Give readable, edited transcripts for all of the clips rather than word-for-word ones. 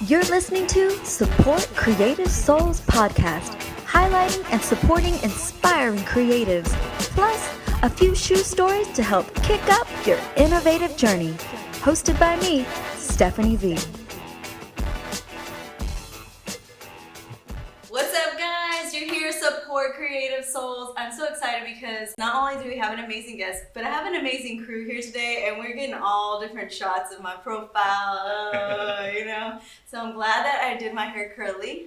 You're listening to Support Creative Souls podcast, highlighting and supporting inspiring creatives, plus a few shoe stories to help kick up your innovative journey. Hosted by me, Stephanie V. What's up, guys? You're here, Support Creative Souls. I'm so excited because not only do we have an amazing guest, but I have an amazing crew here today, and we're getting all different shots of my profile, So I'm glad that I did my hair curly.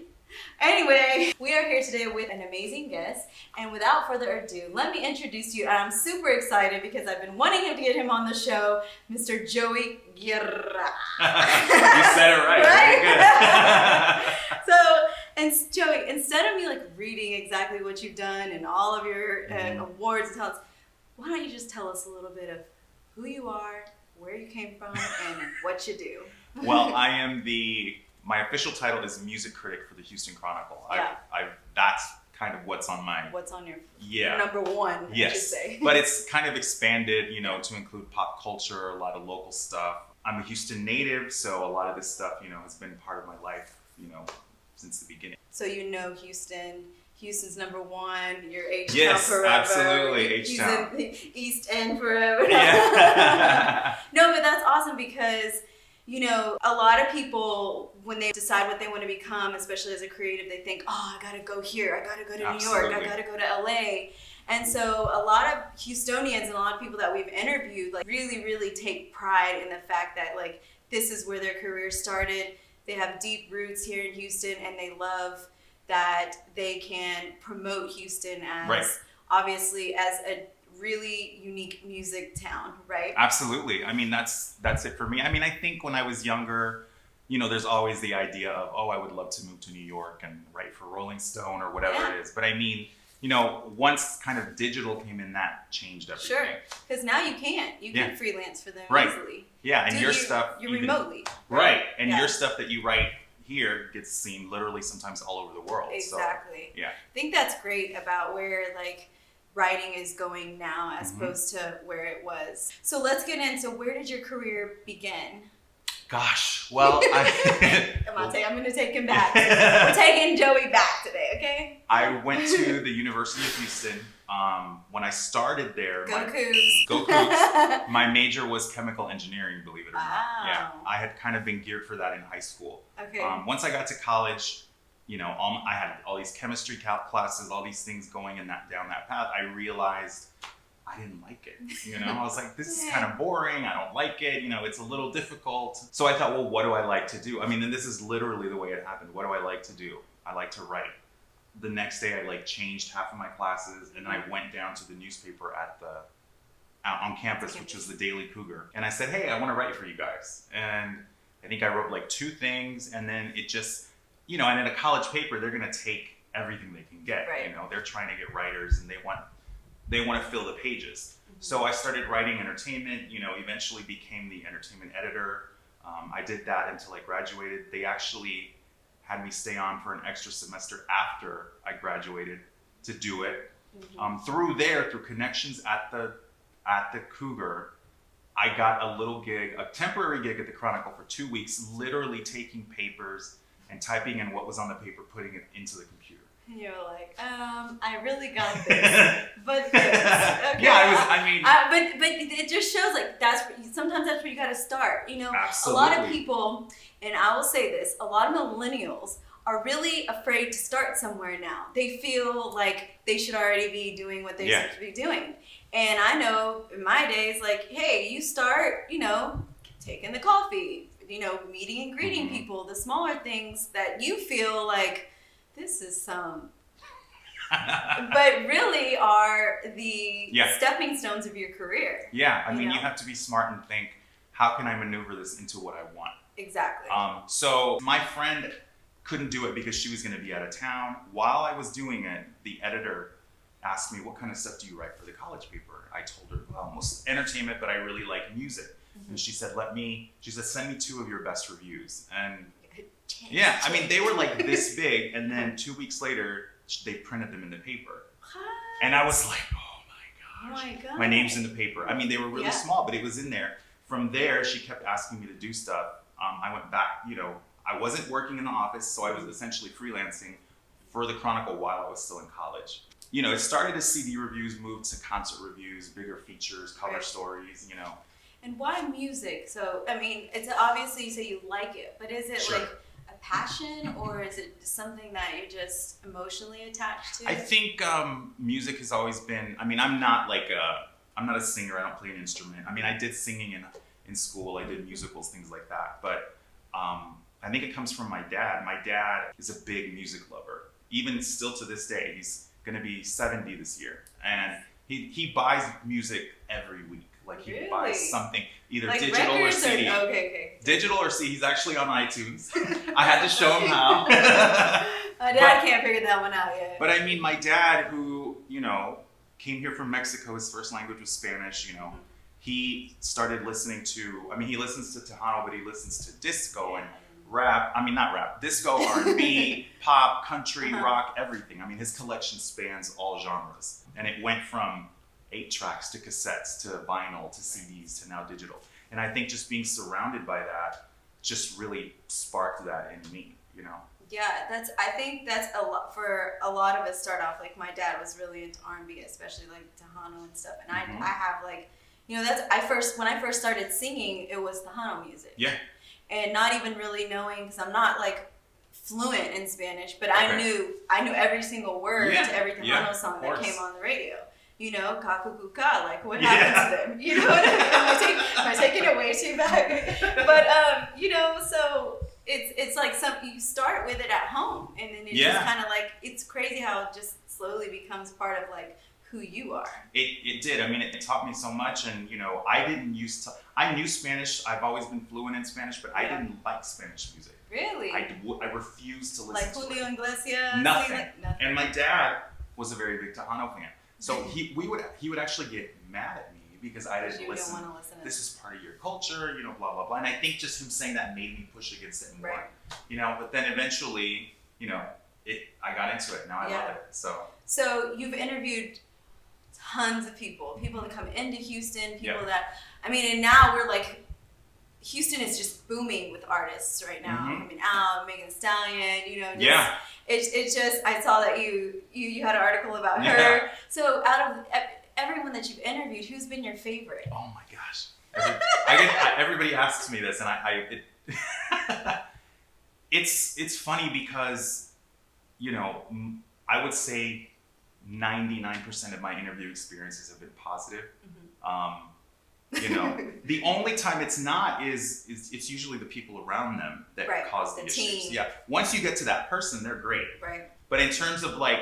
Anyway, we are here today with an amazing guest, and without further ado, let me introduce you. And I'm super excited because I've been wanting to get him on the show, Mr. Joey Guerra. You said it right. Very good. And Joey, instead of me reading exactly what you've done and all of your awards and talents, why don't you just tell us a little bit of who you are, where you came from, and what you do? Well, my official title is music critic for the Houston Chronicle. Yeah. That's kind of what's on your number one, yes. I should say. But it's kind of expanded, to include pop culture, a lot of local stuff. I'm a Houston native, so a lot of this stuff, has been part of my life, since the beginning. So Houston's number one, you're H-Town yes, forever. Absolutely, H-Town. East End forever. Yeah. No, but that's awesome because, a lot of people, when they decide what they want to become, especially as a creative, they think, oh, I got to go here. I got to go to Absolutely. New York. I got to go to LA. And so a lot of Houstonians and a lot of people that we've interviewed, really, really take pride in the fact that, this is where their career started. They have deep roots here in Houston, and they love that they can promote Houston as, obviously, as a really unique music town, right? Absolutely. I mean, that's it for me. I mean, I think when I was younger, there's always the idea of, I would love to move to New York and write for Rolling Stone or whatever it is. But I mean, once kind of digital came in, that changed everything. Sure, because now you can. You can freelance for them easily. Yeah, and your stuff... You're remotely. Right, and your stuff that you write here gets seen literally sometimes all over the world. Exactly. So, yeah. I think that's great about where, writing is going now as opposed to where it was. So let's get into, where did your career begin? Gosh, well, I'm going to take him back. We're taking Joey back today, okay? I went to the University of Houston. When I started there, Go Cougs. My major was chemical engineering, believe it or not. Wow. Yeah, I had kind of been geared for that in high school. Okay. Once I got to college, I had all these chemistry classes, all these things going down that path. I realized I didn't like it. I was like, this is kind of boring. I don't like it. It's a little difficult. So I thought, well, what do I like to do? I mean, and this is literally the way it happened. What do I like to do? I like to write. The next day, I changed half of my classes, and I went down to the newspaper on campus, which was the Daily Cougar. And I said, hey, I want to write for you guys. And I think I wrote 2 things, and then it just, and in a college paper, they're going to take everything they can get. Right. They're trying to get writers, and they want to fill the pages. So I started writing entertainment, eventually became the entertainment editor. I did that until I graduated. They actually had me stay on for an extra semester after I graduated to do it. Through connections at the Cougar, I got a temporary gig at the Chronicle for 2 weeks, literally taking papers and typing in what was on the paper, putting it into the computer. And you're like, I really got this, but this. Okay. Yeah, but it just shows sometimes that's where you got to start. Absolutely. A lot of people, and I will say this, a lot of millennials are really afraid to start somewhere now. They feel like they should already be doing what they're supposed to be doing. And I know in my days, hey, you start, taking the coffee, meeting and greeting people, the smaller things that you feel like, this is but really are the stepping stones of your career. Yeah, I mean, you have to be smart and think, how can I maneuver this into what I want? Exactly. So my friend couldn't do it because she was going to be out of town. While I was doing it, the editor asked me, what kind of stuff do you write for the college paper? I told her, well, most entertainment, but I really like music. And she said, send me 2 of your best reviews. And yeah, I mean, they were this big, and then 2 weeks later, they printed them in the paper. What? And I was like, oh my gosh. My name's in the paper. I mean, they were really small, but it was in there. From there, she kept asking me to do stuff. I went back, I wasn't working in the office, so I was essentially freelancing for the Chronicle while I was still in college. You know, it started as CD reviews, moved to concert reviews, bigger features, cover stories, you know. And why music? So, I mean, it's obviously you say you like it, but is it like a passion, or is it something that you're just emotionally attached to? I think music has always been, I mean, I'm not a singer, I don't play an instrument. I mean, I did singing in school, I did musicals, things like that. But I think it comes from my dad. My dad is a big music lover. Even still to this day, he's going to be 70 this year. And he buys music every week. Like he buys something, either like digital or CD. Okay. Digital or CD. He's actually on iTunes. I had to show him how. My dad can't figure that one out yet. But I mean, my dad, who, you know, came here from Mexico, his first language was Spanish, you know. He started listening to, I mean, he listens to Tejano, but he listens to disco and rap. I mean, not rap, disco, R&B, pop, country, rock, everything. I mean, his collection spans all genres. And it went from 8 tracks to cassettes to vinyl to CDs to now digital. And I think just being surrounded by that just really sparked that in me, you know? Yeah, I think that's a lot for a lot of us start off. Like my dad was really into R&B, especially like Tejano and stuff. And I have like, you know, when I first started singing, it was Tejano music. Yeah. And not even really knowing, because I'm not like fluent in Spanish, but I knew every single word to every Tejano song that came on the radio. You know, kakukuka, like what happened to them? You know what I mean? Am I taking it way too back? But you know, so it's like you start with it at home, and then it's just kind of like, it's crazy how it just slowly becomes part of like who you are. It did. I mean, it taught me so much, and you know, I knew Spanish. I've always been fluent in Spanish, but I didn't like Spanish music. Really? I refused to listen like to Julio it. Iglesias. Nothing. Nothing. And my dad was a very big Tejano fan, so he would actually get mad at me because I didn't listen. Don't want to listen to this is part of your culture, you know, blah blah blah. And I think just him saying that made me push against it more. You know, but then eventually, you know, I got into it. Now I love it. So you've interviewed tons of people that come into Houston, that, I mean, and now we're like, Houston is just booming with artists right now. Coming out, Megan Thee Stallion, you know, it's just, I saw that you had an article about her. So out of everyone that you've interviewed, who's been your favorite? Oh my gosh. Everybody asks me this, and it's funny because, you know, I would say 99% of my interview experiences have been positive. You know, the only time it's not is it's usually the people around them that cause the issues. Team. Yeah. Once you get to that person, they're great. Right. But in terms of like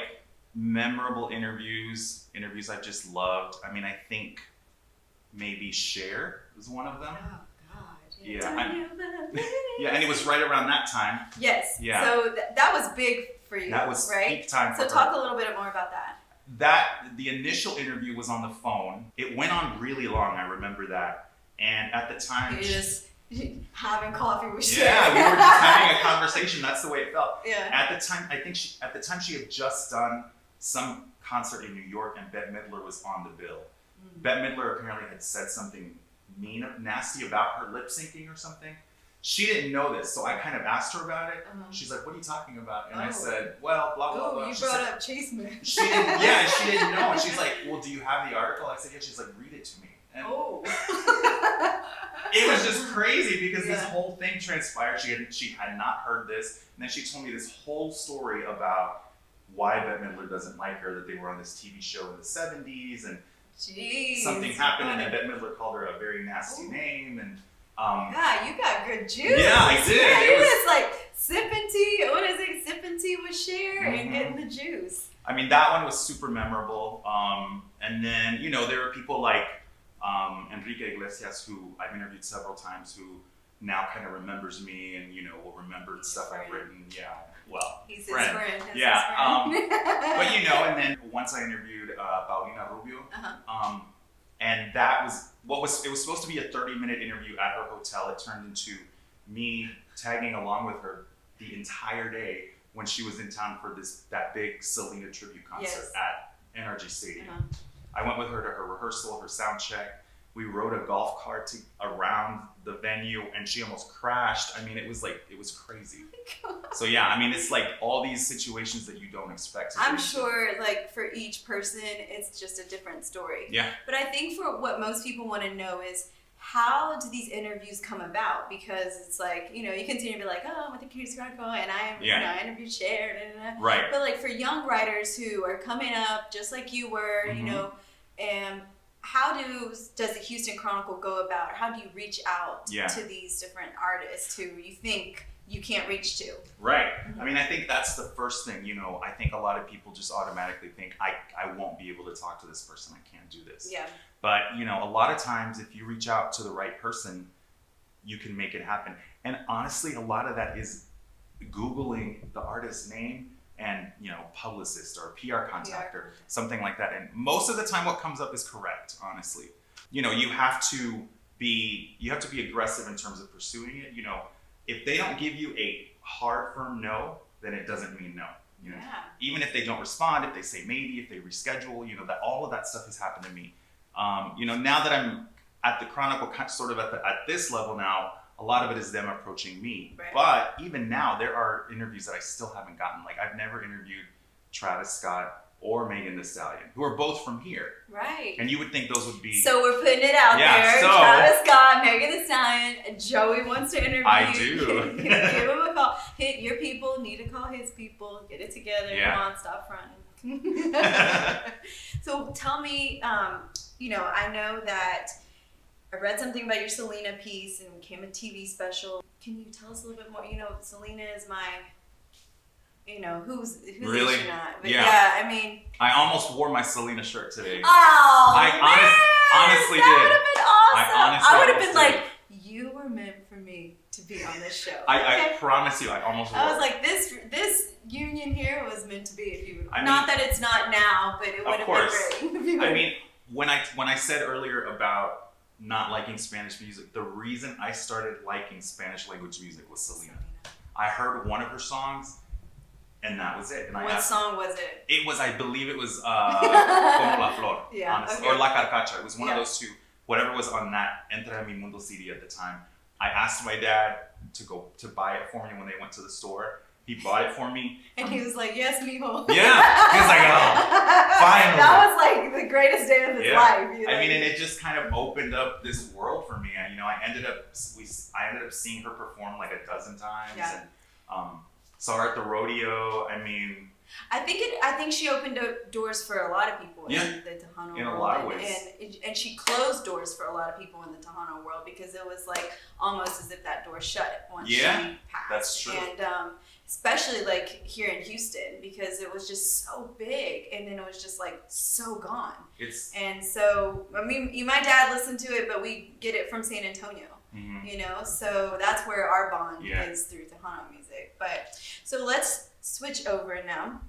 memorable interviews I've just loved, I mean, I think maybe Cher was one of them. Oh God. Yeah, and it was right around that time. Yes. Yeah. So that was big for you. That was right? peak time for her. So talk a little bit more about that. The initial interview was on the phone. It went on really long. I remember that. And at the time, you were just having coffee with Cher. Yeah, we were just having a conversation. That's the way it felt. Yeah. At the time, I think she had just done some concert in New York, and Bette Midler was on the bill. Bette Midler apparently had said something mean, nasty about her lip syncing or something. She didn't know this, so I kind of asked her about it. She's like, "What are you talking about?" And I said, "Well, blah blah blah." You brought up Chase Man. She didn't know. And she's like, "Well, do you have the article?" I said, "Yeah." She's like, "Read it to me." And it was just crazy because this whole thing transpired. She had not heard this, and then she told me this whole story about why Bette Midler doesn't like her. That they were on this TV show in the '70s, and something happened, and then Bette Midler called her a very nasty name, and. Yeah, you got good juice. Yeah, I did. Yeah, it was like sipping tea. What is it? Sipping tea with Cher and getting the juice. I mean, that one was super memorable. And then, you know, there were people like Enrique Iglesias, who I've interviewed several times, who now kind of remembers me and, you know, will remember stuff I've written. Yeah, well, he's his friend. Yeah. But, you know, and then once I interviewed Paulina Rubio, and that was it was supposed to be a 30-minute interview at her hotel. It turned into me tagging along with her the entire day when she was in town for that big Selena tribute concert at NRG Stadium. I went with her to her rehearsal, her sound check, We rode a golf cart around the venue, and she almost crashed. I mean, it was crazy. Oh so yeah, I mean, it's like all these situations that you don't expect. I'm sure, like, for each person, it's just a different story. Yeah. But I think for what most people want to know is, how do these interviews come about? Because it's like, you continue to be like, oh, I'm with the Chronicle, and I interviewed Cher, right? But like for young writers who are coming up, just like you were, and how does the Houston Chronicle go about, or how do you reach out to these different artists who you think you can't reach to? Right. I mean, I think that's the first thing. I think a lot of people just automatically think, I won't be able to talk to this person. I can't do this. Yeah. But, a lot of times if you reach out to the right person, you can make it happen. And honestly, a lot of that is Googling the artist's name and, publicist or PR contact or something like that. And most of the time what comes up is correct, honestly. You have to be aggressive in terms of pursuing it. If they don't give you a hard, firm no, then it doesn't mean no. Even if they don't respond, if they say maybe, if they reschedule, that all of that stuff has happened to me. Now that I'm at the Chronicle, sort of at this level now, a lot of it is them approaching me. Right. But even now, there are interviews that I still haven't gotten. Like, I've never interviewed Travis Scott or Megan Thee Stallion, who are both from here. Right. And you would think those would be... So we're putting it out there. So, Travis Scott, Megan Thee Stallion, Joey wants to interview. I do. Give him a call. Your people need to call his people. Get it together. Yeah. Come on, stop fronting. So tell me, I know that I read something about your Selena piece and became a TV special. Can you tell us a little bit more? Selena is my... who's really? Is she not? But yeah, I mean... I almost wore my Selena shirt today. Oh, honestly that did. would have been awesome. I would have been did. like, you were meant for me to be on this show. I promise you, I almost wore it. I was like, this union here was meant to be. If you, I mean, not that it's not now, but it would have been great. I mean, when I said earlier about not liking Spanish music, the reason I started liking Spanish language music was Selena. I heard one of her songs, and that was it. And what song was it? It was, I believe it was Como la Flor, honestly, or La Carcacha. It was one of those two. Whatever was on that Entra en mi mundo CD at the time. I asked my dad to buy it for me when they went to the store. He bought it for me. And he was like, yes, mijo. Yeah. He was like, oh, finally. That was like the greatest day of his life. I mean, and it just kind of opened up this world for me. I ended up seeing her perform like a dozen times. Yeah. And saw her at the rodeo. I mean, I think she opened up doors for a lot of people in the Tejano world. In a lot of ways. And she closed doors for a lot of people in the Tejano world, because it was like almost as if that door shut once she passed. That's true. And especially like here in Houston, because it was just so big, and then it was just like so gone. And so, I mean, my dad listened to it, but we get it from San Antonio. Mm-hmm. So that's where our bond is, through Tejano music. But so let's switch over now.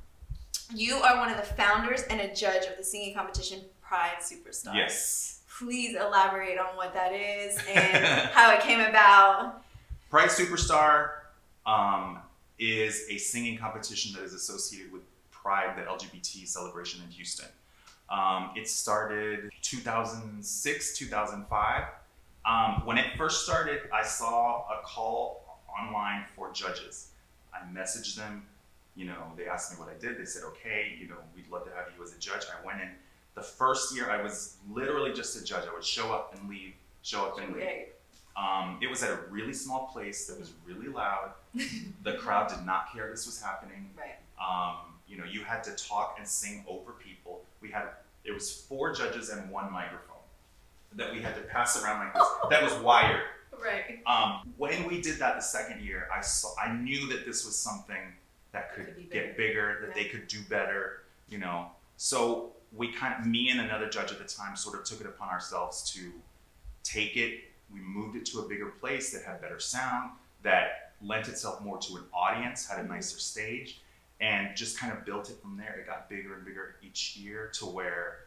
You are one of the founders and a judge of the singing competition Pride Superstar. Yes. Please elaborate on what that is and how it came about. Pride Superstar is a singing competition that is associated with Pride, the LGBT celebration in Houston. It started 2006, 2005. When it first started, I saw a call online for judges. I messaged them, they asked me what I did. They said, okay, we'd love to have you as a judge. I went in. The first year I was literally just a judge. I would show up and leave, show up and leave. It was at a really small place that was really loud. The crowd did not care this was happening. Right. You had to talk and sing over people. It was 4 judges and 1 microphone that we had to pass around like this. That was wired. Right. When we did that the second year, I knew that this was something that could get bigger, that they could do better, So me and another judge at the time sort of took it upon ourselves to take it. We moved it to a bigger place that had better sound, that lent itself more to an audience, had a nicer stage, and just kind of built it from there. It got bigger and bigger each year to where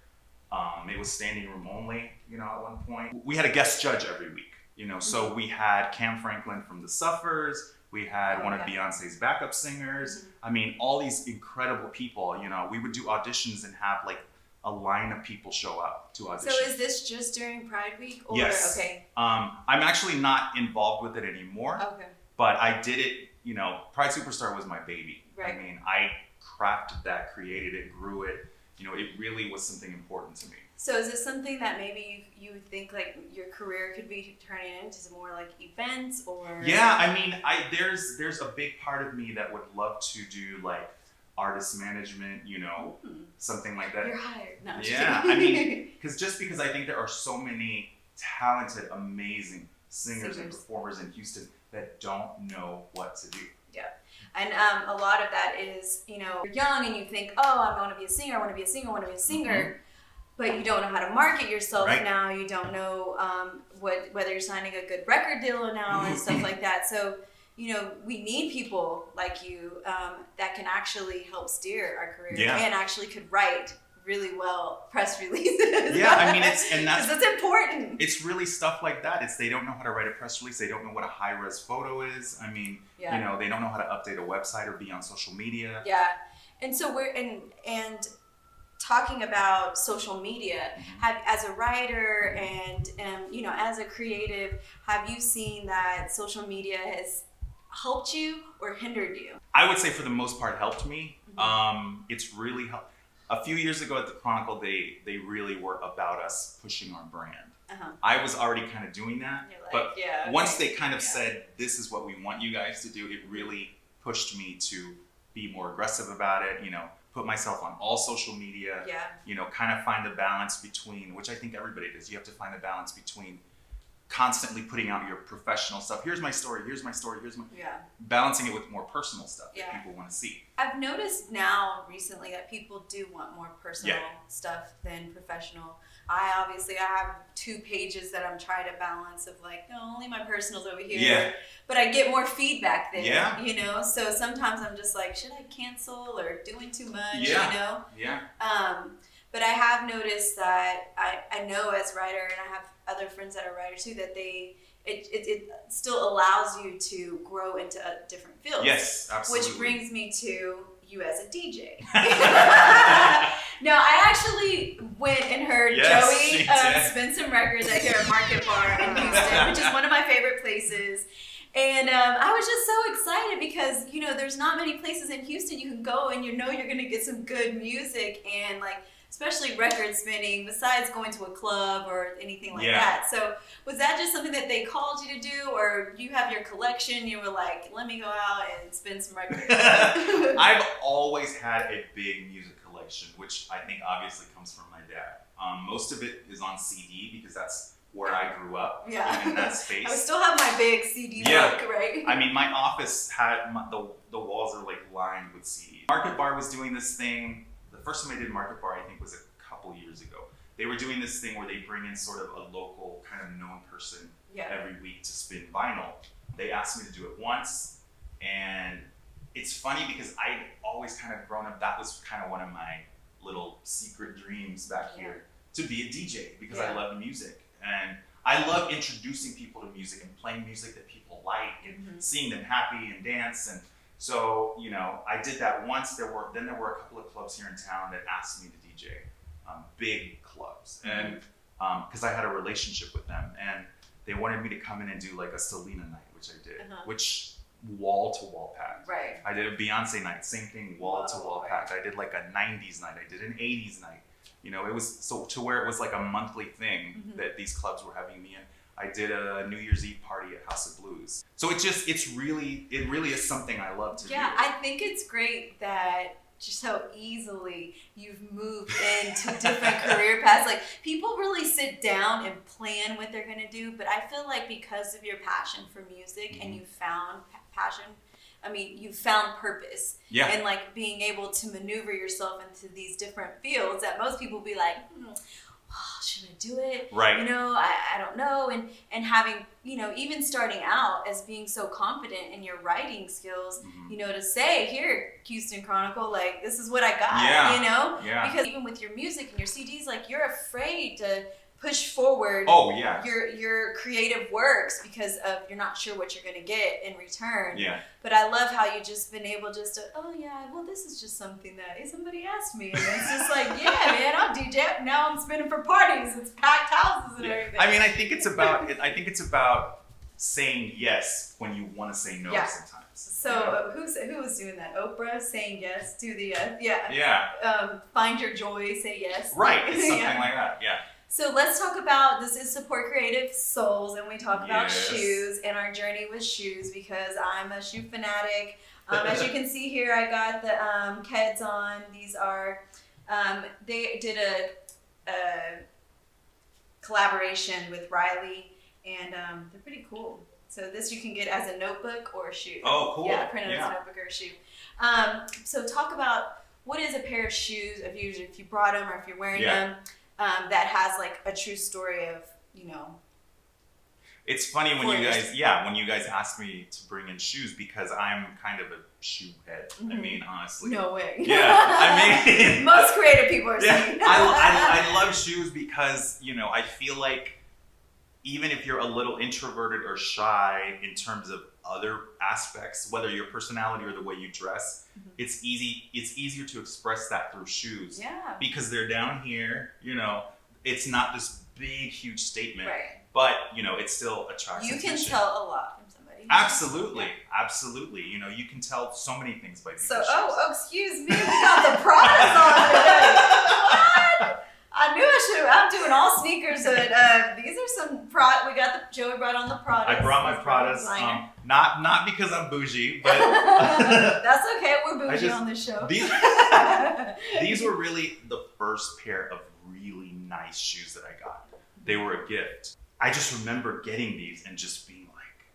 it was standing room only, at one point. We had a guest judge every week, so we had Cam Franklin from The Suffers, we had one of Beyonce's backup singers. I mean, all these incredible people, we would do auditions and have like a line of people show up to audition. So is this just during Pride Week? Or, yes. Okay. I'm actually not involved with it anymore. Okay. But I did it, Pride Superstar was my baby. Right. I mean, I crafted that, created it, grew it. It really was something important to me. So is this something that maybe you think like your career could be turning into some more like events or? Yeah, I mean, there's a big part of me that would love to do like artist management, something like that. You're hired. No, yeah, I mean, because I think there are so many talented, amazing singers and performers in Houston that don't know what to do. Yeah. And a lot of that is, you're young and you think, oh, I want to be a singer, I want to be a singer, I want to be a singer. Mm-hmm. But you don't know how to market yourself now. You don't know whether you're signing a good record deal now and stuff like that. So, we need people like you that can actually help steer our career and actually could write really well press releases. Yeah, I mean, that's important. It's really stuff like that. They don't know how to write a press release. They don't know what a high-res photo is. I mean, they don't know how to update a website or be on social media. Yeah, and so we're and talking about social media, as a writer and as a creative, have you seen that social media has helped you or hindered you? I would say for the most part helped me. It's really helped. A few years ago at the Chronicle, they really were about us pushing our brand. I was already kind of doing that, but once they kind of said, this is what we want you guys to do, it really pushed me to be more aggressive about it, put myself on all social media, kind of find the balance between, which I think everybody does, you have to find the balance between constantly putting out your professional stuff. Here's my story, here's my story, balancing it with more personal stuff that people want to see. I've noticed now recently that people do want more personal stuff than professional. I have 2 pages that I'm trying to balance of like, no, only my personal's over here. Yeah. But I get more feedback there, so sometimes I'm just like, should I cancel or doing too much, Yeah. But I have noticed that I know as a writer, and I have other friends that are writers too, that it still allows you to grow into a different field. Yes, absolutely. Which brings me to you as a DJ. No, I actually went and heard Joey spin some records at here at Market Bar in Houston, which is one of my favorite places. And I was just so excited because, there's not many places in Houston you can go and you're going to get some good music and especially record spinning, besides going to a club or anything like that. So was that just something that they called you to do, or you have your collection, you were like, let me go out and spin some records? I've always had a big music collection, which I think obviously comes from my dad. Most of it is on CD because that's where I grew up, in that space. I still have my big CD book, right? I mean, my office had, the walls are lined with CDs. Market Bar was doing this thing. The first time I did Market Bar, I think, was a couple years ago. They were doing this thing where they bring in sort of a local kind of known person every week to spin vinyl. They asked me to do it once, and it's funny because I'd always kind of grown up, that was kind of one of my little secret dreams back here, to be a DJ, because I love music. And I love introducing people to music and playing music that people like and seeing them happy and dance. And so, I did that once. There were a couple of clubs here in town that asked me to DJ, big clubs, and because I had a relationship with them, and they wanted me to come in and do like a Selena night, which I did, which wall to wall packed. Right. I did a Beyonce night, same thing, wall to wall packed. I did like a 90s night. I did an 80s night. It was so to where it was like a monthly thing that these clubs were having me in. I did a New Year's Eve party at House of Blues. So it really is something I love to do. Yeah, I think it's great that just how easily you've moved into different career paths. Like, people really sit down and plan what they're gonna do, but I feel like because of your passion for music and you found passion, you found purpose. Yeah. And like being able to maneuver yourself into these different fields that most people be like, should I do it? Right. I don't know. And having, even starting out as being so confident in your writing skills, to say, here, Houston Chronicle, like, this is what I got, Yeah. Because even with your music and your CDs, like, you're afraid to push forward Oh yeah. your creative works because of you're not sure what you're gonna get in return. Yeah. But I love how you just been able just to, oh yeah, well this is just something that somebody asked me, and it's just like, yeah, man, I'm DJ. Now I'm spinning for parties. It's packed houses and everything. I mean, I think it's about saying yes when you want to say no sometimes. So who was doing that? Oprah saying yes to the Yeah. Find your joy, say yes. Right. It's something like that. Yeah. So let's talk about, this is Support Creative Souls, and we talk about Yes. shoes and our journey with shoes because I'm a shoe fanatic. As you can see here, I got the Keds on. These are, they did a collaboration with Riley, and they're pretty cool. So this you can get as a notebook or a shoe. Oh, cool. Yeah, print it as a notebook or a shoe. So talk about what is a pair of shoes, if you brought them or if you're wearing them, that has like a true story of, you know. It's funny when you guys asked me to bring in shoes because I'm kind of a shoe head. Mm-hmm. I mean, honestly. No way. Yeah, I mean. Most creative people are saying. I love shoes because, you know, I feel like even if you're a little introverted or shy in terms of other aspects, whether your personality or the way you dress, it's easier to express that through shoes. Yeah. Because they're down here, you know, it's not this big, huge statement. Right. But, you know, it still attracts attention. You can tell a lot from somebody. Absolutely. Absolutely. You know, you can tell so many things by people's shoes. Excuse me, we got the Pradas on today. What? I knew I should. I'm doing all sneakers, but these are some we got the Joey brought on the Pradas. I brought my Pradas. Not because I'm bougie, but that's okay. We're bougie on this show. These were really the first pair of really nice shoes that I got. They were a gift. I just remember getting these and just being like,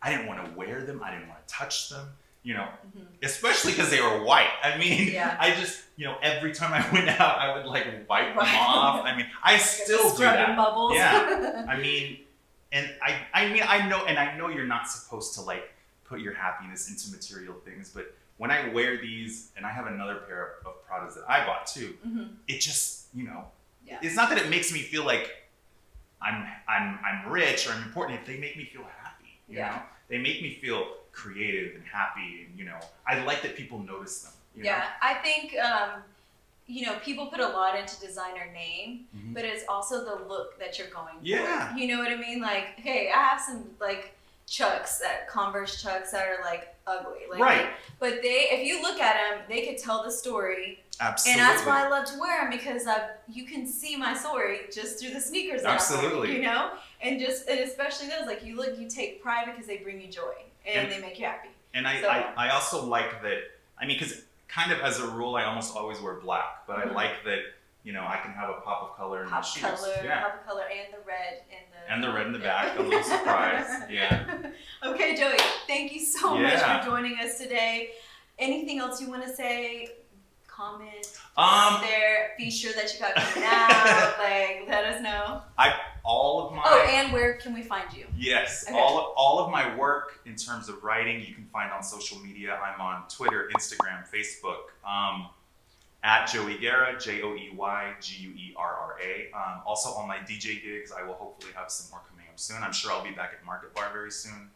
I didn't want to wear them. I didn't want to touch them. You know, especially because they were white. I mean, I just, you know, every time I went out, I would like wipe them off. I mean, I still do that. Bubbles. Yeah. I mean, and I know you're not supposed to like put your happiness into material things, but when I wear these, and I have another pair of Pradas that I bought too, it just, you know, it's not that it makes me feel like I'm rich or I'm important. They make me feel happy. You know, they make me feel creative and happy, and you know, I like that people notice them. You know? I think you know, people put a lot into designer name, but it's also the look that you're going for. You know what I mean? Like, hey, I have some like Chucks, Converse Chucks that are like ugly, like, but if you look at them, they could tell the story. Absolutely. And that's why I love to wear them, because you can see my story just through the sneakers. Absolutely. You know, and especially those, like you take pride because they bring you joy and they make you happy. And I also like that. I mean, because kind of as a rule, I almost always wear black, but I like that. You know, I can have a pop of color in the shoes. Pop of color, and the red and the red in the back. A little surprise. Okay, Joey, thank you so much for joining us today. Anything else you want to say? Comment there, feature that you got coming out, like let us know. And where can we find you? Yes, okay. all of my work in terms of writing you can find on social media. I'm on Twitter, Instagram, Facebook, at Joey Guerra, JoeyGuerra. Also on my DJ gigs, I will hopefully have some more coming up soon. I'm sure I'll be back at Market Bar very soon.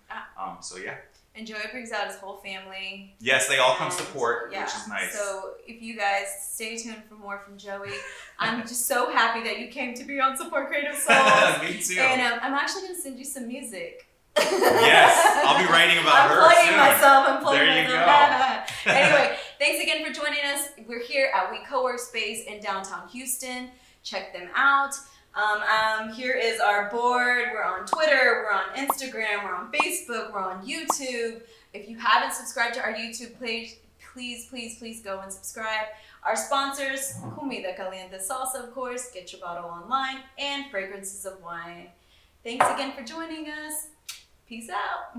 So yeah. And Joey brings out his whole family. Yes, they all come support, which is nice. So if you guys stay tuned for more from Joey. I'm just so happy that you came to be on Support Creative Souls. Me too. And I'm actually going to send you some music. Yes, I'll be writing about her soon. I'm plugging there you myself. Go. Anyway, thanks again for joining us. We're here at Wicowork Space in downtown Houston. Check them out. Here is our board. We're on Twitter, we're on Instagram, we're on Facebook, we're on YouTube. If you haven't subscribed to our YouTube page, please go and subscribe. Our sponsors, Comida Caliente Salsa, of course, get your bottle online, and Fragrances of Wine. Thanks again for joining us. Peace out.